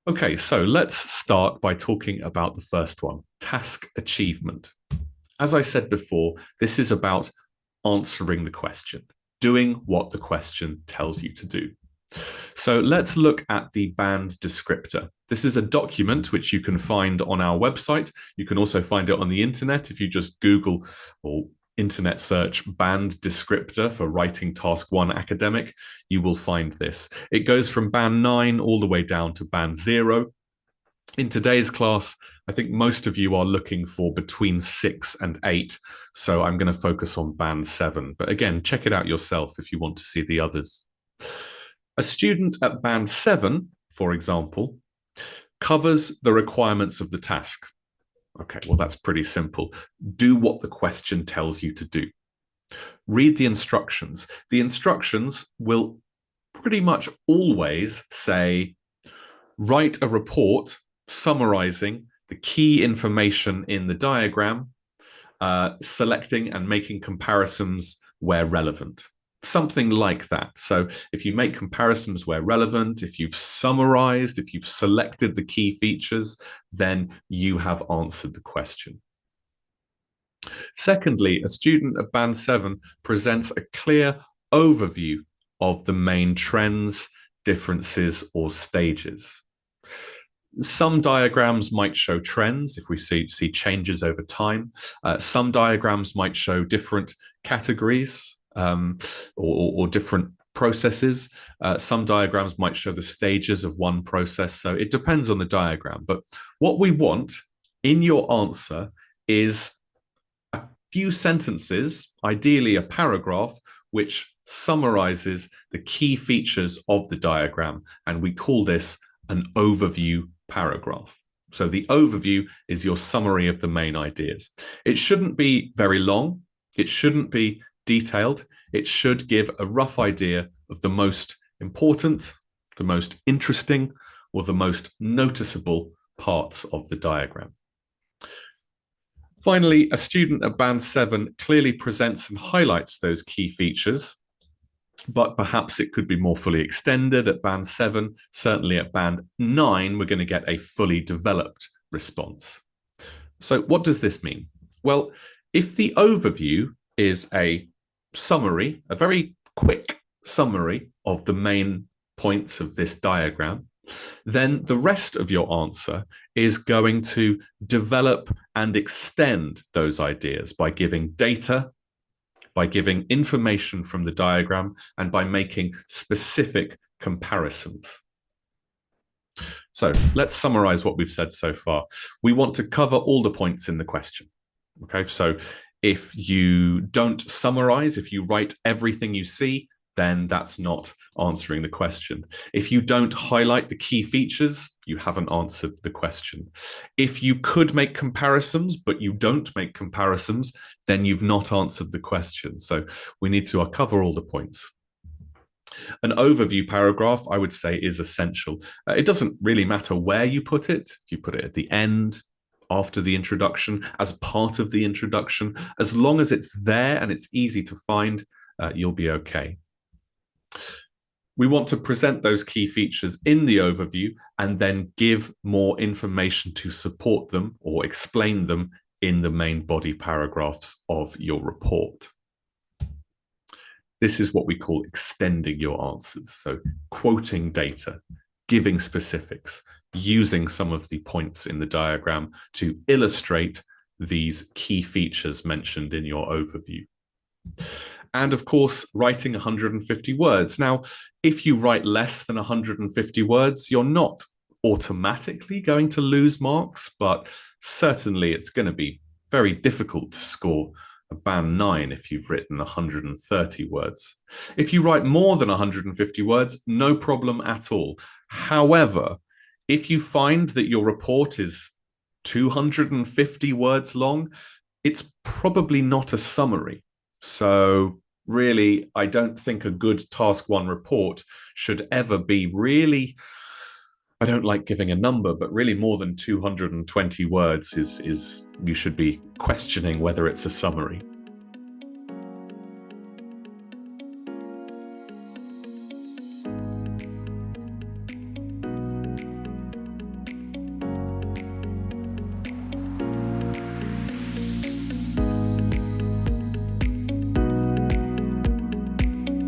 Okay, so let's start by talking about the first one, task achievement. As I said before, this is about answering the question, doing what the question tells you to do. So let's look at the band descriptor. This is a document which you can find on our website. You can also find it on the internet if you just Google or internet search band descriptor for writing task 1 academic. You will find this. It goes from band 9 all the way down to band 0. In today's class, I think most of you are looking for between 6 and 8. So I'm going to focus on band 7. But again, check it out yourself if you want to see the others. A student at band 7, for example, covers the requirements of the task. Okay, well, that's pretty simple. Do what the question tells you to do. Read the instructions. The instructions will pretty much always say, write a report summarizing the key information in the diagram, selecting and making comparisons where relevant. Something like that. So if you make comparisons where relevant, if you've summarized, if you've selected the key features, then you have answered the question. Secondly, a student at band 7 presents a clear overview of the main trends, differences, or stages. Some diagrams might show trends if we see changes over time. Some diagrams might show different categories or different processes. Some diagrams might show the stages of one process. So it depends on the diagram. But what we want in your answer is a few sentences, ideally a paragraph, which summarizes the key features of the diagram. And we call this an overview paragraph. So the overview is your summary of the main ideas. It shouldn't be very long. It shouldn't be detailed. It should give a rough idea of the most important, the most interesting, or the most noticeable parts of the diagram. Finally, a student at band 7 clearly presents and highlights those key features, but perhaps it could be more fully extended at band 7. Certainly at band 9, we're going to get a fully developed response. So what does this mean? Well, if the overview is a summary, a very quick summary of the main points of this diagram, then the rest of your answer is going to develop and extend those ideas by giving data, by giving information from the diagram, and by making specific comparisons. So let's summarize what we've said so far. We want to cover all the points in the question. Okay, so if you don't summarize, if you write everything you see, then that's not answering the question. If you don't highlight the key features, you haven't answered the question. If you could make comparisons, but you don't make comparisons, then you've not answered the question. So we need to cover all the points. An overview paragraph, I would say, is essential. It doesn't really matter where you put it. You put it at the end, after the introduction, as part of the introduction. As long as it's there and it's easy to find, you'll be okay. We want to present those key features in the overview and then give more information to support them or explain them in the main body paragraphs of your report. This is what we call extending your answers. So quoting data, giving specifics, using some of the points in the diagram to illustrate these key features mentioned in your overview. And of course, writing 150 words. Now, if you write less than 150 words, you're not automatically going to lose marks, but certainly it's going to be very difficult to score a band 9 if you've written 130 words. If you write more than 150 words, no problem at all. However, if you find that your report is 250 words long, it's probably not a summary. So really, I don't think a good task 1 report should ever be really, I don't like giving a number, but really more than 220 words is you should be questioning whether it's a summary.